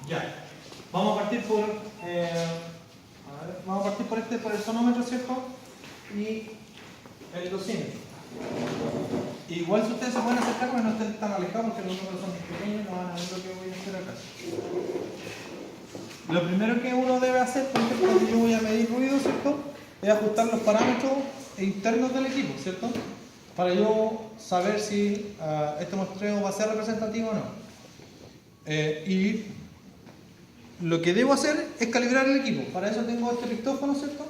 Ya, vamos a partir por, por el sonómetro, ¿cierto? Y el dosímetro. Igual si ustedes se pueden acercar, pero no estén tan alejados porque los números son pequeños, no van a ver lo que voy a hacer acá. Lo primero que uno debe hacer, por ejemplo, cuando yo voy a medir ruido, ¿cierto? Es ajustar los parámetros internos del equipo, ¿cierto? Para yo saber si este muestreo va a ser representativo o no. Y lo que debo hacer es calibrar el equipo. Para eso tengo este pictófono, ¿cierto?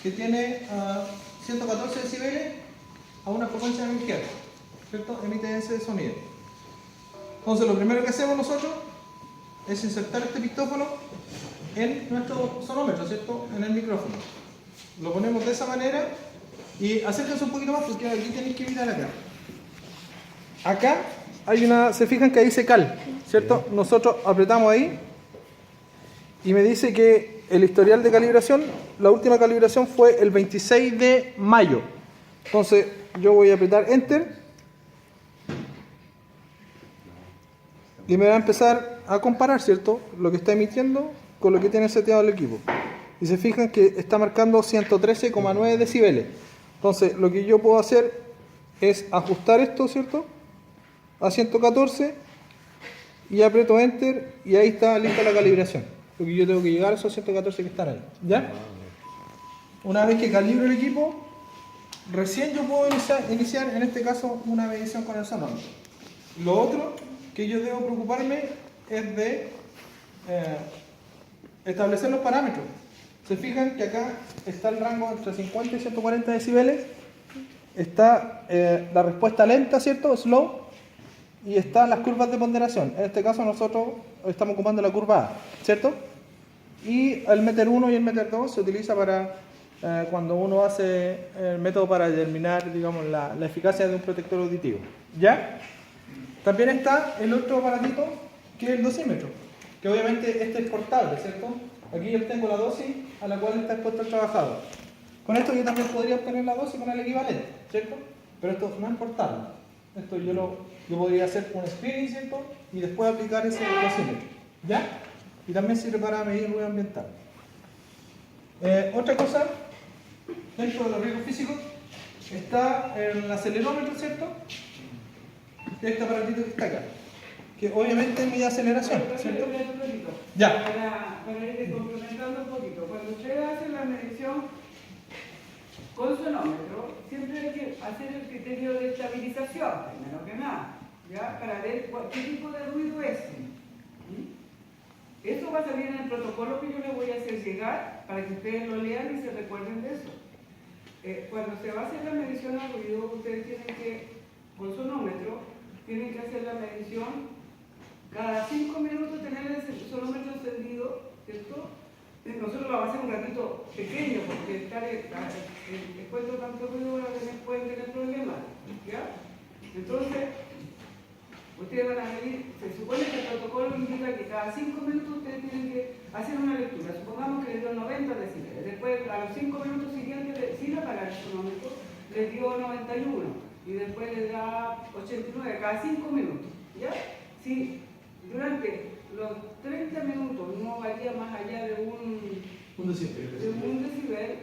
Que tiene 114 decibeles a una frecuencia de 1000 Hz, ¿cierto? Emite ese sonido. Entonces lo primero que hacemos nosotros es insertar este pictófono en nuestro sonómetro, ¿cierto? En el micrófono. Lo ponemos de esa manera y acérquense un poquito más porque aquí tenéis que mirar acá. Acá hay una, se fijan que ahí dice cal, ¿cierto? Nosotros apretamos ahí y me dice que el historial de calibración, la última calibración fue el 26 de mayo. Entonces yo voy a apretar Enter y me va a empezar a comparar, ¿cierto? Lo que está emitiendo con lo que tiene seteado el equipo. Y se fijan que está marcando 113,9 decibeles. Entonces lo que yo puedo hacer es ajustar esto, ¿cierto? A 114 y aprieto Enter y ahí está lista la calibración. Porque yo tengo que llegar a esos 114 que están ahí. ¿Ya? Una vez que calibro el equipo, recién yo puedo iniciar en este caso una medición con el sonómetro. Lo otro que yo debo preocuparme es de establecer los parámetros. Se fijan que acá está el rango entre 50 y 140 decibeles. Está la respuesta lenta, ¿cierto? Slow. Y están las curvas de ponderación. En este caso nosotros estamos ocupando la curva A, ¿cierto? Y el meter 1 y el meter 2 se utiliza para cuando uno hace el método para determinar, digamos, la eficacia de un protector auditivo. ¿Ya? También está el otro aparatito que es el dosímetro, que obviamente este es portable, ¿cierto? Aquí yo tengo la dosis a la cual está expuesto el trabajador. Con esto yo también podría obtener la dosis con el equivalente, ¿cierto? Pero esto no es portable. Esto yo podría hacer un screening, ¿cierto? Y después aplicar ese dosímetro. ¿Ya? Y también sirve para medir ruido ambiental. Otra cosa, dentro de los riesgos físicos, está el acelerómetro, ¿cierto? Este aparatito que está acá. Que obviamente mide aceleración, ¿cierto? Ya. Para ir complementando un poquito, cuando usted hace la medición con sonómetro, siempre hay que hacer el criterio de estabilización, primero que nada, ¿ya? Para ver qué tipo de ruido es. Eso va a salir en el protocolo que yo le voy a hacer llegar para que ustedes lo lean y se recuerden de eso. Cuando se va a hacer la medición al ruido, ustedes tienen que, con sonómetro, tienen que hacer la medición cada 5 minutos, tener el sonómetro encendido, ¿cierto? Nosotros lo vamos a hacer un ratito pequeño porque después de tanto ruido pueden tener problemas, ¿ya? Entonces, ustedes van a medir, se supone que el protocolo indica que cada 5 minutos ustedes tienen que hacer una lectura. Supongamos que les dio 90 decibeles, después a los 5 minutos siguientes, sin apagar el sonómetro, les dio 91 y después les da 89 cada 5 minutos, ¿ya? Si durante los 30 minutos no varía más allá de un decibel,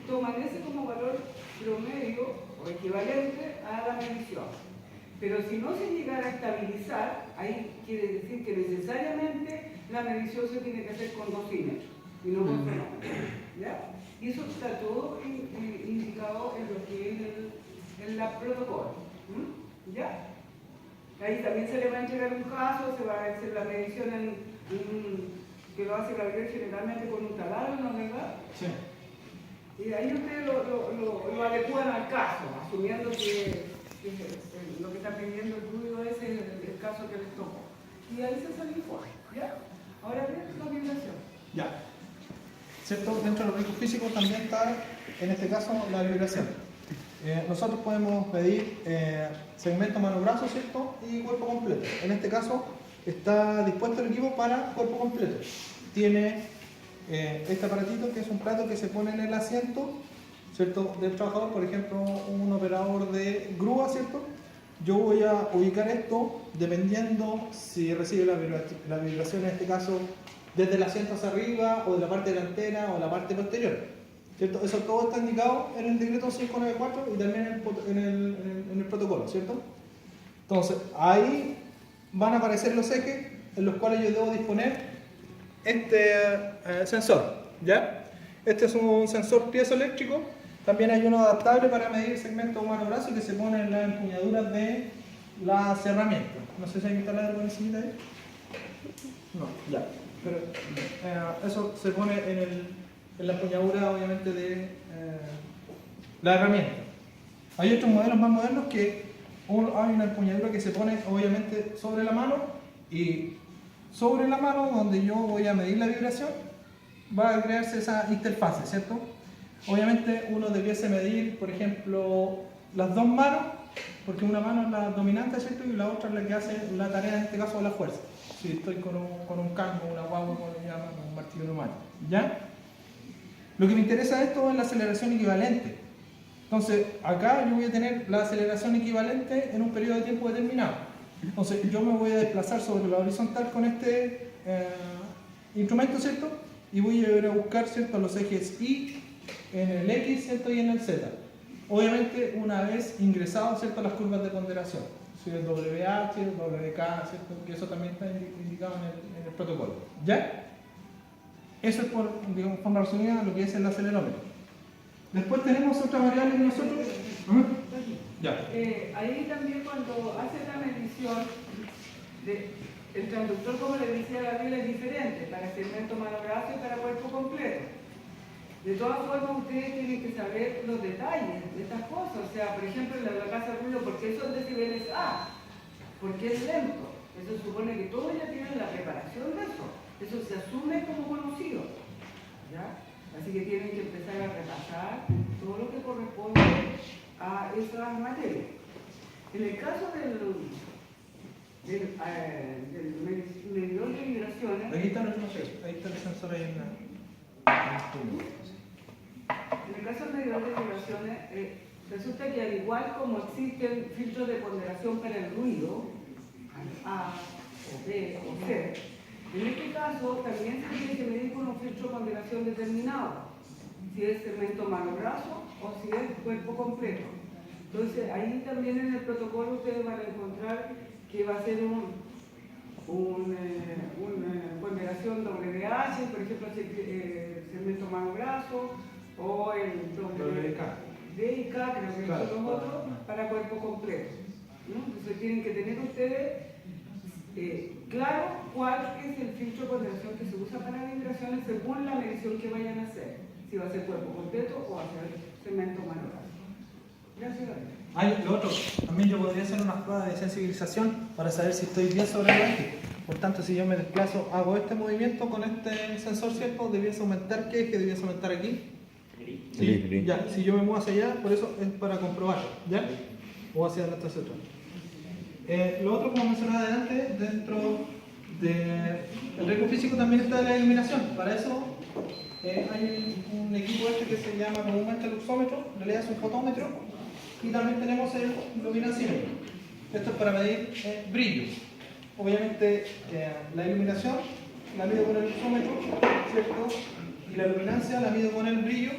toman ese como valor promedio o equivalente a la medición. Pero si no se llegara a estabilizar, ahí quiere decir que necesariamente la medición se tiene que hacer con dosímetro y no con fenómetro. ¿Ya? Y eso está todo indicado en lo que es el protocolo. ¿Ya? Ahí también se le va a entregar un caso, se va a hacer la medición que lo hace Gabriel generalmente con un taladro, ¿no, verdad? Sí. Y ahí ustedes lo adecúan al caso, asumiendo que lo que está pidiendo el ruido es el caso que les tocó. Y ahí se sale el informe, ¿ya? Ahora bien, la vibración. Ya. ¿Cierto? Dentro de los riesgos físicos también está, en este caso, la vibración. Nosotros podemos medir segmento mano-brazo, ¿cierto? Y cuerpo completo. En este caso está dispuesto el equipo para cuerpo completo. Tiene este aparatito que es un plato que se pone en el asiento, ¿cierto? Del trabajador, por ejemplo, un operador de grúa, ¿cierto? yo voy a ubicar esto dependiendo si recibe la vibración, en este caso, desde el asiento hacia arriba, o de la parte delantera, o la parte posterior. ¿Cierto? Eso todo está indicado en el decreto 594 y también en el protocolo, ¿cierto? Entonces, ahí van a aparecer los ejes en los cuales yo debo disponer este sensor, ¿ya? Este es un sensor piezoeléctrico. También hay uno adaptable para medir el segmento mano-brazo que se pone en las empuñaduras de las herramientas. No sé si hay que instalar algo encima ahí. No, ya. Pero eso se pone en la empuñadura, obviamente, de la herramienta. Hay otros modelos más modernos que hay una empuñadura que se pone, obviamente, sobre la mano, y sobre la mano, donde yo voy a medir la vibración, va a crearse esa interfase, ¿cierto? Obviamente uno debiese medir, por ejemplo, las dos manos, porque una mano es la dominante, ¿cierto? Y la otra es la que hace la tarea, en este caso, de la fuerza. Si estoy con un cango, una guagua, como le llaman, un martillo romano, ¿ya? Lo que me interesa de esto es la aceleración equivalente. Entonces, acá yo voy a tener la aceleración equivalente en un periodo de tiempo determinado. Entonces, yo me voy a desplazar sobre la horizontal con este instrumento, ¿cierto? Y voy a ir a buscar, ¿cierto?, los ejes Y en el X, ¿cierto?, y en el Z. Obviamente, una vez ingresado, ¿cierto?, las curvas de ponderación. Si es WH, WK, ¿cierto?, que eso también está indicado en el protocolo. ¿Ya? Eso es, por forma resumida, lo que es el acelerómetro. Después tenemos otra variable que nosotros... Ya. Ahí también cuando hace la medición, el transductor, como le decía Gabriel, es diferente para segmento mano-brazo y para cuerpo completo. De todas formas, ustedes tienen que saber los detalles de estas cosas. O sea, por ejemplo, la casa de ruido, porque esos decibeles A, porque es lento. Eso supone que todos ya tienen la preparación de eso. Eso se asume como conocido, ¿ya? Así que tienen que empezar a repasar todo lo que corresponde a esas materias. En el caso del medidor de vibraciones... Aquí está el sensor ahí en el caso del medidor de vibraciones, resulta que al igual como existen filtros de ponderación para el ruido, A o B o C, en este caso también se tiene que medir con un filtro de ponderación determinado, si es segmento mano-brazo o si es cuerpo completo. Entonces ahí también en el protocolo ustedes van a encontrar que va a ser una ponderación WH, por ejemplo, segmento mano-brazo, o el DIK, creo que son los otros, para cuerpo completo, ¿no? Entonces tienen que tener ustedes claro cuál es el filtro de ponderación que se usa para vibraciones según la medición que vayan a hacer, si va a ser cuerpo completo o va a ser segmento mano-brazo. Gracias. Lo otro, también yo podría hacer unas pruebas de sensibilización para saber si estoy bien sobre el eje. Por tanto, si yo me desplazo, hago este movimiento con este sensor, ¿cierto? Debiese aumentar, ¿qué eje debiese aumentar aquí? Sí, ya, si yo me muevo hacia allá, por eso es para comprobar, ¿ya? O hacia adelante, hacia atrás. Lo otro, como mencionaba adelante, dentro del riesgo físico también está la iluminación. Para eso hay un equipo que se llama comúnmente el luxómetro, en realidad es un fotómetro, y también tenemos el luminacímetro. Esto es para medir brillo. Obviamente la iluminación la mido con el luxómetro, ¿cierto? Y la luminancia la mido con el brillo.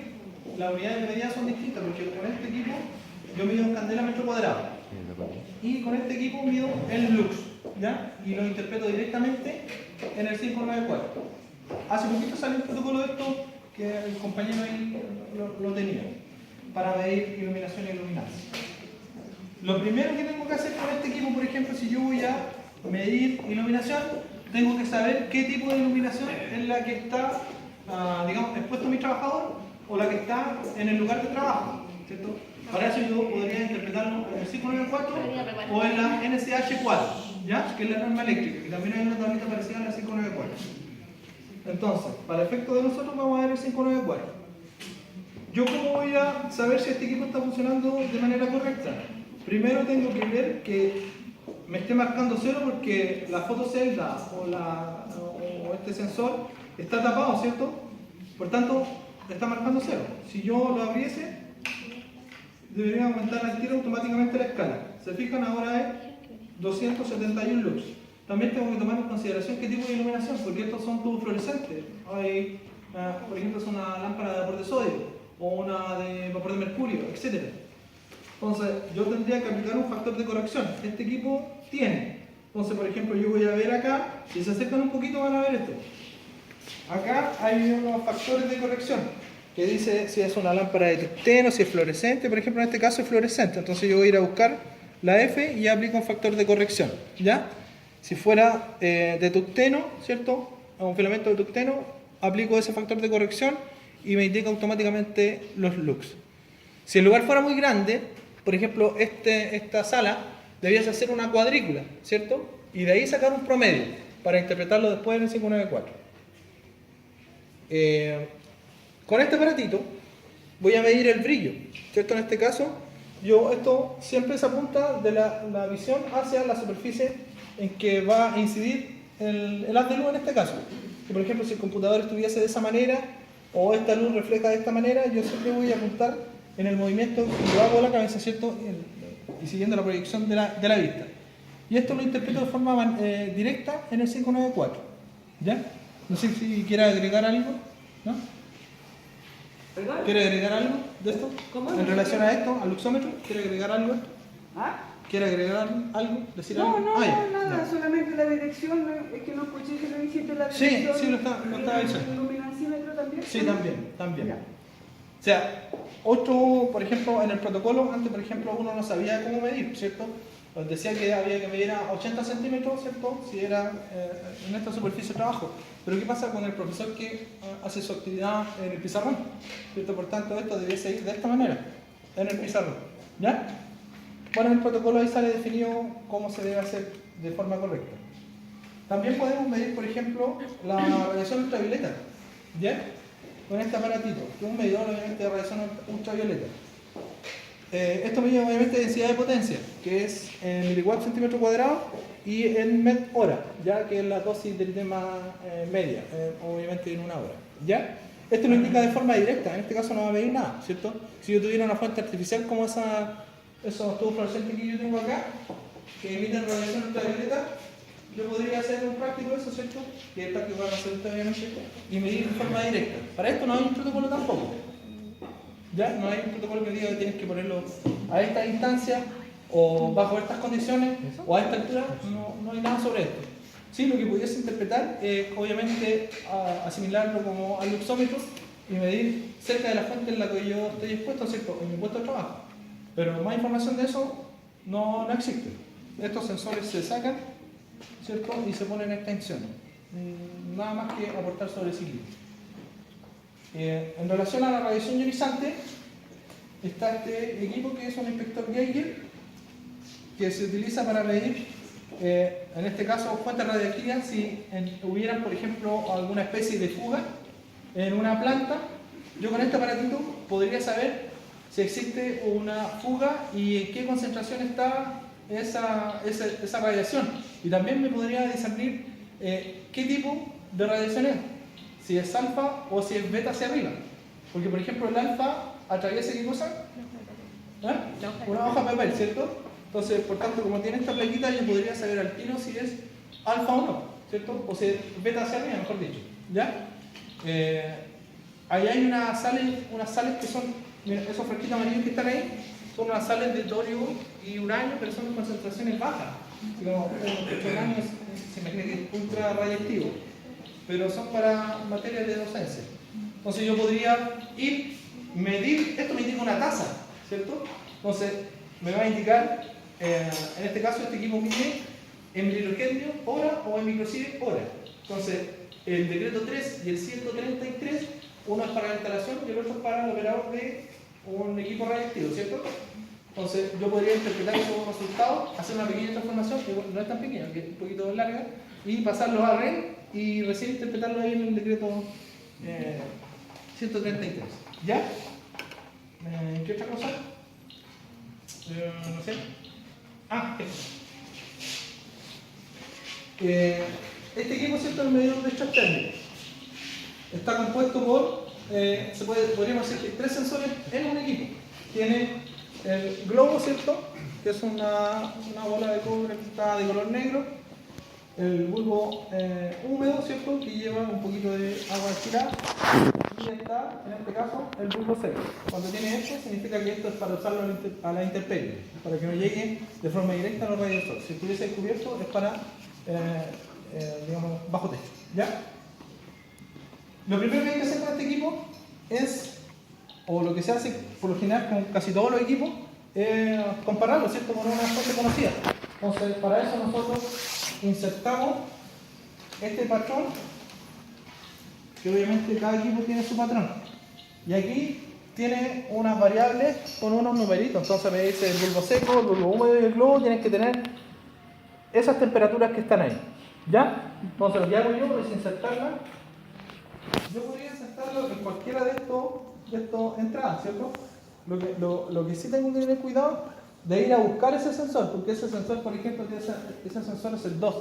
Las unidades de medida son distintas porque con este equipo yo mido en candela metro cuadrado y con este equipo mido el lux, ¿ya? Y lo interpreto directamente en el 594. Hace poquito salió un protocolo de esto que el compañero ahí lo tenía para medir iluminación y luminancia. Lo primero que tengo que hacer con este equipo, por ejemplo, si yo voy a medir iluminación, tengo que saber qué tipo de iluminación es la que está, digamos, expuesto a mi trabajador o la que está en el lugar de trabajo, ¿cierto? Para eso yo podría interpretarlo en el 594 o en la NCH 4, ¿ya? Que es la norma eléctrica, y también hay una tablita parecida en la 594. Entonces, para efecto de nosotros vamos a ver el 594. ¿Yo cómo voy a saber si este equipo está funcionando de manera correcta? Primero tengo que ver que me esté marcando cero porque la fotocelda o este sensor está tapado, ¿cierto? Por tanto, está marcando cero. Si yo lo abriese, debería aumentar al tiro automáticamente la escala. Se fijan, ahora es 271 lux. También tengo que tomar en consideración qué tipo de iluminación, porque estos son tubos fluorescentes. Hay, por ejemplo, es una lámpara de vapor de sodio o una de vapor de mercurio, etc. Entonces, yo tendría que aplicar un factor de corrección. Este equipo tiene. Entonces, por ejemplo, yo voy a ver acá, si se acercan un poquito van a ver esto. Acá hay unos factores de corrección que dice si es una lámpara de tungsteno, si es fluorescente. Por ejemplo, en este caso es fluorescente. Entonces, yo voy a ir a buscar la F y aplico un factor de corrección. ¿Ya? Si fuera de tungsteno, ¿cierto? Un filamento de tungsteno, aplico ese factor de corrección y me indica automáticamente los lux. Si el lugar fuera muy grande, por ejemplo, esta sala, debías hacer una cuadrícula, ¿cierto? Y de ahí sacar un promedio para interpretarlo después en el 594. Con este aparatito voy a medir el brillo, ¿cierto? En este caso, esto siempre se apunta de la visión hacia la superficie en que va a incidir el haz de luz en este caso. Que, por ejemplo, si el computador estuviese de esa manera o esta luz refleja de esta manera, yo siempre voy a apuntar en el movimiento que yo hago de la cabeza, ¿cierto? Y siguiendo la proyección de la vista. Y esto lo interpreto de forma directa en el 594. ¿Ya? No sé si quiere agregar algo, ¿no? ¿Perdón? ¿Quiere agregar algo de esto? ¿Cómo? En relación a esto, al luxómetro, ¿quiere agregar algo? ¿Ah? ¿Quiere agregar algo? ¿Decir No, algo? no, Ah, ya, no, nada, ya. solamente la dirección, es que no escuché que lo dijiste la Sí, dirección. sí, lo estaba diciendo. ¿El luminancímetro también? Sí, también. Ya. O sea, otro, por ejemplo, en el protocolo, antes, por ejemplo, uno no sabía cómo medir, ¿cierto? Nos decía que había que medir a 80 centímetros, ¿cierto? Si era en esta superficie de trabajo. Pero ¿qué pasa con el profesor que hace su actividad en el pizarrón? ¿Cierto? Por tanto, esto debiese ir de esta manera, en el pizarrón. ¿Ya? Bueno, en el protocolo ahí sale definido cómo se debe hacer de forma correcta. También podemos medir, por ejemplo, la radiación ultravioleta. ¿Ya? Con este aparatito, que es un medidor obviamente de radiación ultravioleta. Esto mide obviamente densidad de potencia, que es en miliwatts centímetro cuadrado y en met hora, ya que es la dosis del tema media, obviamente en una hora. ¿Ya? Esto lo indica de forma directa, en este caso no va a medir nada, ¿cierto? Si yo tuviera una fuente artificial como esos tubos fluorescentes que yo tengo acá, que emiten radiación ultravioleta, yo podría hacer un práctico de eso, ¿cierto? Y el práctico va a hacer usted, obviamente, y medir de forma directa. Para esto no hay un protocolo tampoco. ¿Ya? No hay un protocolo que diga que tienes que ponerlo a esta instancia o bajo estas condiciones o a esta altura. No hay nada sobre esto. Sí, lo que pudiese interpretar es, obviamente, asimilarlo como al luxómetro y medir cerca de la fuente en la que yo estoy expuesto, ¿cierto? En mi puesto de trabajo. Pero más información de eso no existe. Estos sensores se sacan, ¿cierto? Y se ponen extensiones. Nada más que aportar sobre el ciclo. En relación a la radiación ionizante, está este equipo que es un inspector Geiger, que se utiliza para medir, en este caso, fuentes radiactivas si hubieran, por ejemplo, alguna especie de fuga en una planta. Yo con este aparatito podría saber si existe una fuga y en qué concentración está esa radiación. Y también me podría discernir qué tipo de radiación es, si es alfa o si es beta hacia arriba. Porque, por ejemplo, el alfa atraviesa ¿qué cosa? Una hoja de papel, ¿cierto? Entonces, por tanto, como tiene esta plaquita, yo podría saber al tiro si es alfa o no, ¿cierto? O si es beta hacia arriba, mejor dicho. ¿Ya? Ahí hay unas sales que son, mira, esos fresquitos amarillos que están ahí, son unas sales de torio y uranio, pero son de concentraciones bajas. Como el uranio se imagina que es ultra radiactivo, pero son para materias de docencia. Entonces yo podría medir, esto me indica una tasa, ¿cierto? Entonces me va a indicar, en este caso este equipo mide en milirroentgenio hora o en microsievert hora. Entonces el decreto 3 y el 133, uno es para la instalación y el otro es para el operador de un equipo radiactivo, ¿cierto? Entonces yo podría interpretar esos resultados, hacer una pequeña transformación, que no es tan pequeña, que es un poquito larga, y pasarlos a REN y recién interpretarlo ahí en el decreto 133. ¿Ya? ¿Qué otra cosa? No sé. Este equipo, ¿cierto?, es un medidor de estrés térmico. Está compuesto por, podríamos decir que 3 sensores en un equipo. Tiene el globo, ¿cierto?, que es una bola de cobre que está de color negro, el bulbo húmedo, ¿cierto? Que lleva un poquito de agua destilada, y está, en este caso, el bulbo seco. Cuando tiene esto, significa que esto es para usarlo a la intemperie, para que no llegue de forma directa a los rayos del sol. Si estuviese descubierto, es para, digamos, bajo techo, ¿ya? Lo primero que hay que hacer con este equipo es, o lo que se hace por lo general con casi todos los equipos, compararlo, ¿cierto?, con una fuente conocida. Entonces, para eso nosotros insertamos este patrón, que obviamente cada equipo tiene su patrón. Y aquí tiene unas variables con unos numeritos. Entonces me dice el bulbo seco, el bulbo húmedo y el globo tienen que tener esas temperaturas que están ahí. ¿Ya? Entonces lo que hago yo es insertarla. Yo podría insertarlo en cualquiera de estos entradas, ¿cierto? Lo que sí tengo que tener cuidado de ir a buscar ese sensor, porque ese sensor, por ejemplo, ese sensor es el 2.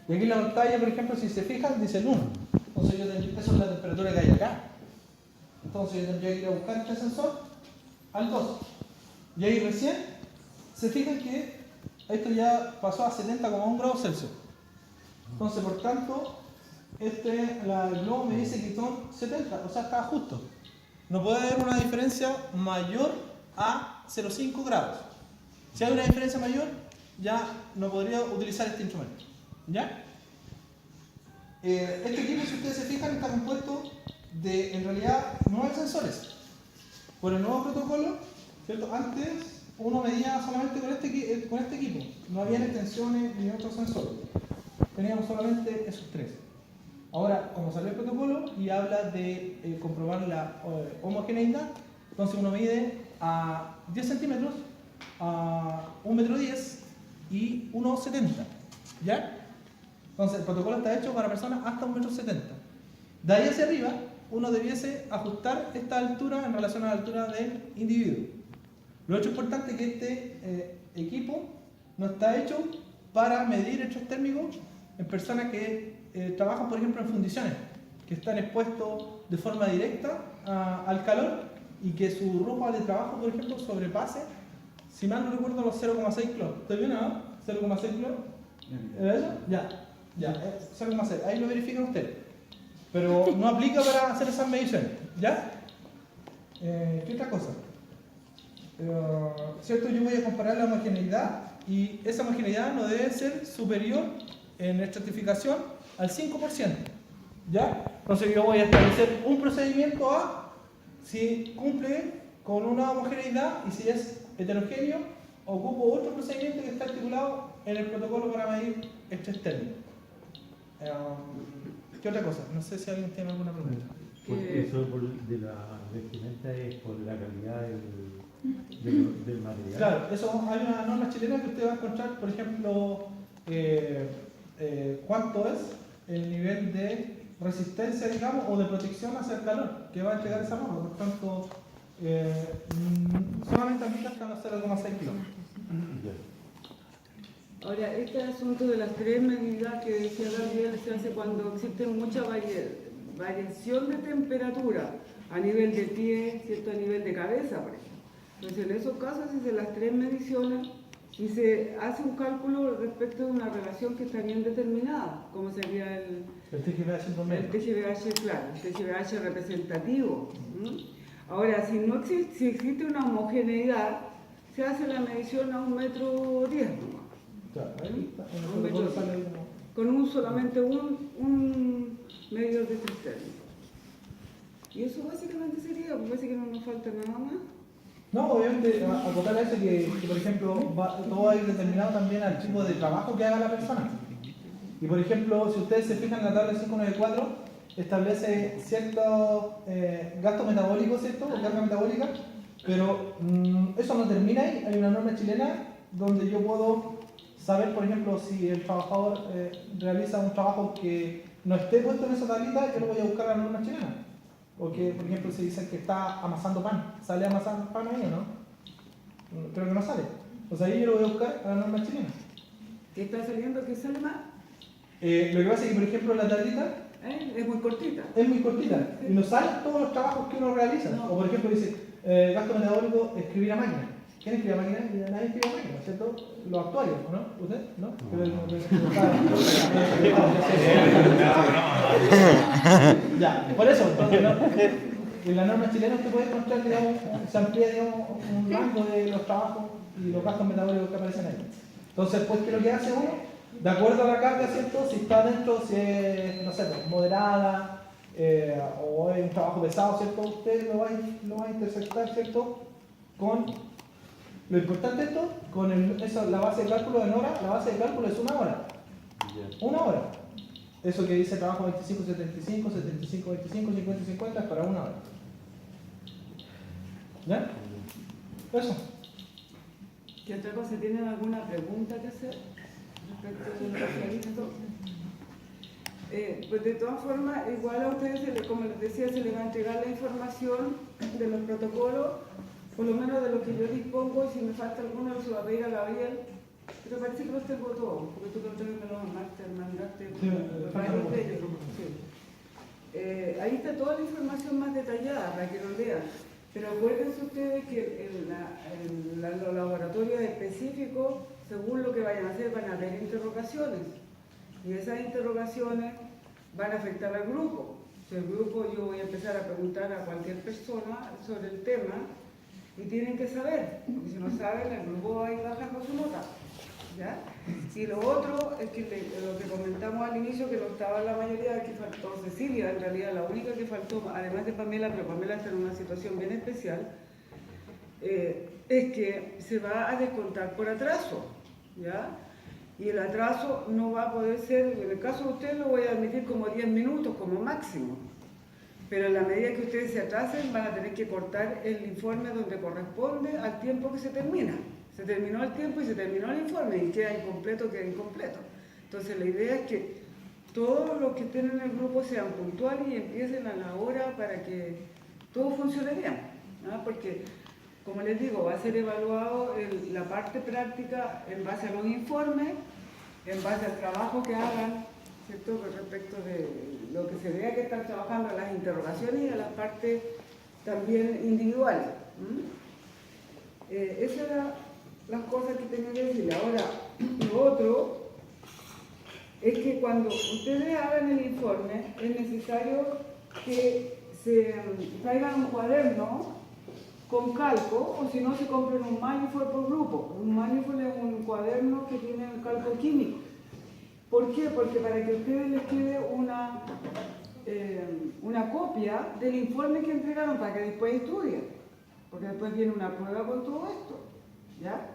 Y aquí en la pantalla, por ejemplo, si se fijan, dice el 1. Entonces eso es la temperatura que hay acá. Entonces yo tendría que ir a buscar este sensor al 2. Y ahí recién se fijan que esto ya pasó a 70,1 grados Celsius. Entonces, por tanto, el globo me dice que son 70, o sea, está justo. No puede haber una diferencia mayor a 0,5 grados. Si hay una diferencia mayor, ya no podría utilizar este instrumento. ¿Ya? Este equipo, si ustedes se fijan, está compuesto de, en realidad, 9 sensores. Por el nuevo protocolo, ¿cierto? Antes uno medía solamente con este equipo. No había extensiones ni otros sensores. Teníamos solamente esos 3. Ahora, como salió el protocolo y habla de comprobar la homogeneidad, entonces uno mide a 10 centímetros, a 1,10 metros y 1,70 m. ¿Ya? Entonces el protocolo está hecho para personas hasta 1,70 m. De ahí hacia arriba, uno debiese ajustar esta altura en relación a la altura del individuo. Lo otro importante es que este equipo no está hecho para medir hechos térmicos en personas que trabajan, por ejemplo, en fundiciones, que están expuestos de forma directa al calor y que su ropa de trabajo, por ejemplo, sobrepase, si mal no recuerdo, los 0,6 cloro. ¿Estoy bien, no? ¿0,6 cloro? ¿Era eso? Ya, 0,6. Ahí lo verifican ustedes. Pero no aplica para hacer esas mediciones, ¿ya? ¿Qué otra cosa? ¿Cierto? Yo voy a comparar la homogeneidad y esa homogeneidad no debe ser superior en estratificación al 5%, ¿ya? Entonces yo voy a establecer un procedimiento A si cumple con una homogeneidad y si es heterogéneo, ocupo otro procedimiento que está articulado en el protocolo para medir estrés térmico. ¿Qué otra cosa? No sé si alguien tiene alguna pregunta. Eso de la vestimenta es por la calidad del material. Claro, eso hay una norma chilena que usted va a encontrar, por ejemplo, cuánto es el nivel de resistencia, digamos, o de protección hacia el calor que va a entregar esa norma. Por tanto, solamente aplica hasta los 0,6 kilómetros. Ahora, este asunto de las 3 medidas que decía Gabriel se hace cuando existe mucha variación de temperatura a nivel de pie, ¿cierto? A nivel de cabeza, por ejemplo. Entonces, en esos casos se hacen las 3 mediciones y se hace un cálculo respecto de una relación que está bien determinada, como sería el TGVH promedio. El TGVH, claro, el TGVH representativo. Ahora, si existe una homogeneidad, se hace la medición a 1,10 metros. Claro, ahí está. Con solamente un medio de estrés térmico. Y eso básicamente sería, pues parece que no nos falta nada más. No, obviamente, acotar a eso que por ejemplo, todo va a ir determinado también al tipo de trabajo que haga la persona. Y por ejemplo, si ustedes se fijan en la tabla 594, establece ciertos gastos metabólicos, ¿cierto? O carga metabólica, pero eso no termina ahí. Hay una norma chilena donde yo puedo saber, por ejemplo, si el trabajador realiza un trabajo que no esté puesto en esa tablita, yo lo voy a buscar a la norma chilena. Porque, por ejemplo, se dice que está amasando pan. ¿Sale amasando pan ahí o no? Creo que no sale. O sea, ahí yo lo voy a buscar a la norma chilena. ¿Qué está saliendo? ¿Qué sale más? Lo que pasa es que, por ejemplo, la tablita es muy cortita. es muy cortita y no salen todos los trabajos que uno realiza. No. O, por ejemplo, dice gasto metabólico, escribir a máquina. ¿Quién escribe máquina? Nadie escribe máquina, ¿cierto? Los actuarios, ¿no? ¿Usted? ¿No? Ya, por eso, entonces, ¿no? En la norma chilena usted puede encontrar, digamos, se amplía, digamos, un rango de los trabajos y los gastos metabólicos que aparecen ahí. Entonces, pues, ¿qué es lo que hace uno? De acuerdo a la carga, ¿cierto? Si está dentro, si es, no sé, moderada, o es un trabajo pesado, ¿cierto? Usted lo va a intersectar, ¿cierto? Con, lo importante esto, con la base de cálculo en hora, la base de cálculo es una hora. Una hora. Eso que dice trabajo 25-75, 75-25, 50-50 es para una hora. ¿Ya? Eso. ¿Qué otra cosa? ¿Tienen alguna pregunta que hacer respecto de lo que se ha visto? Pues de todas formas, igual a ustedes, como les decía, se les va a entregar la información de los protocolos, por lo menos de lo que yo dispongo, y si me falta alguno, se va a pedir a Gabriel. Pero parece que los tengo todos, porque tú también me los mandaste varios de ellos. Sí. Ahí está toda la información más detallada para que lo lean. Pero acuérdense ustedes que en los laboratorios específicos, según lo que vayan a hacer, van a haber interrogaciones. Y esas interrogaciones van a afectar al grupo. Si el grupo, yo voy a empezar a preguntar a cualquier persona sobre el tema y tienen que saber. Porque si no saben, el grupo va a ir bajando su nota. ¿Ya? Y lo otro es que lo que comentamos al inicio, que no estaba la mayoría, aquí faltó Cecilia, en realidad la única que faltó, además de Pamela, pero Pamela está en una situación bien especial, es que se va a descontar por atraso, ¿ya? Y el atraso no va a poder ser, en el caso de ustedes lo voy a admitir como 10 minutos como máximo, pero en la medida que ustedes se atrasen van a tener que cortar el informe donde corresponde al tiempo que se termina. Se terminó el tiempo y se terminó el informe y queda incompleto. Entonces la idea es que todos los que estén en el grupo sean puntuales y empiecen a la hora para que todo funcione bien, ¿no? Porque, como les digo, va a ser evaluado la parte práctica en base a los informes, en base al trabajo que hagan, ¿cierto? Con respecto de lo que se vea que están trabajando, a las interrogaciones y a las partes también individuales. Esa era las cosas que tenía que decirle. Ahora, lo otro es que cuando ustedes hagan el informe es necesario que se traigan un cuaderno con calco, o si no se compren un manifold por grupo. Un manifold es un cuaderno que tiene el calco químico. ¿Por qué? Porque para que a ustedes les quede una copia del informe que entregaron para que después estudien, porque después viene una prueba con todo esto, ¿ya?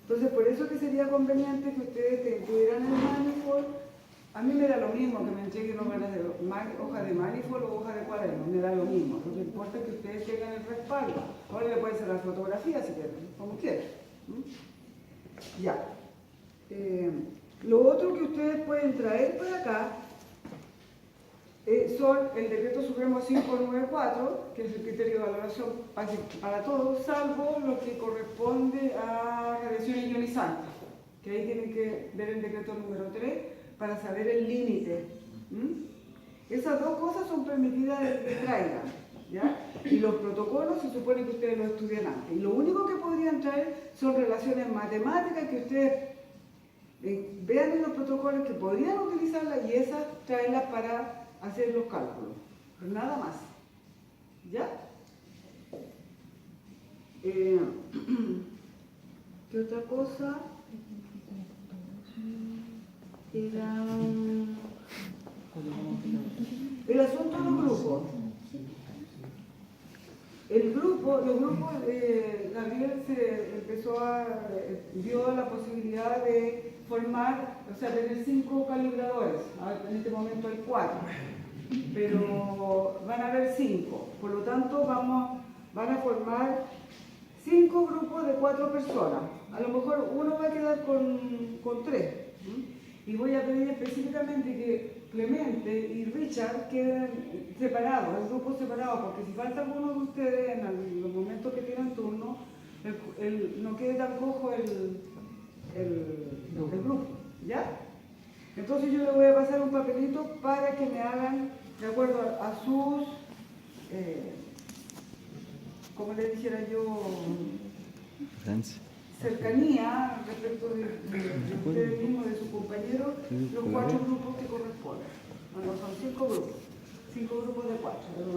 Entonces, por eso que sería conveniente que ustedes tuvieran el manifold. A mí me da lo mismo que me entreguen hoja de manifold o hoja de cuaderno, me da lo mismo. Lo que importa es que ustedes tengan el respaldo. Ahora le pueden hacer la fotografía si quieren, como quieran. Ya. Lo otro que ustedes pueden traer para acá son el Decreto Supremo 594, que es el criterio de valoración para todos, salvo lo que corresponde a radiaciones ionizantes, que ahí tienen que ver el decreto número 3 para saber el límite. Esas dos cosas son permitidas que traigan, ¿ya? Y los protocolos se supone que ustedes los estudian antes. Y lo único que podrían traer son relaciones matemáticas que ustedes vean en los protocolos que podrían utilizarlas y esas traerlas para hacer los cálculos, nada más. ¿Ya? ¿Qué otra cosa? Era el asunto de los grupos. Los grupos, Gabriel vio la posibilidad de formar, o sea, tener 5 calibradores. En este momento hay 4, pero van a haber 5. Por lo tanto, van a formar 5 grupos de 4 personas. A lo mejor uno va a quedar con 3. Y voy a pedir específicamente que Clemente y Richard queden separados, el grupo separado, porque si falta alguno de ustedes en los momentos que tienen turno, no quede tan cojo el grupo, ¿ya? Entonces yo le voy a pasar un papelito para que me hagan, de acuerdo a sus, como les dijera yo, cercanía respecto de ustedes mismos, de sus compañeros, los 4 grupos que corresponden. Bueno, son 5 grupos de 4.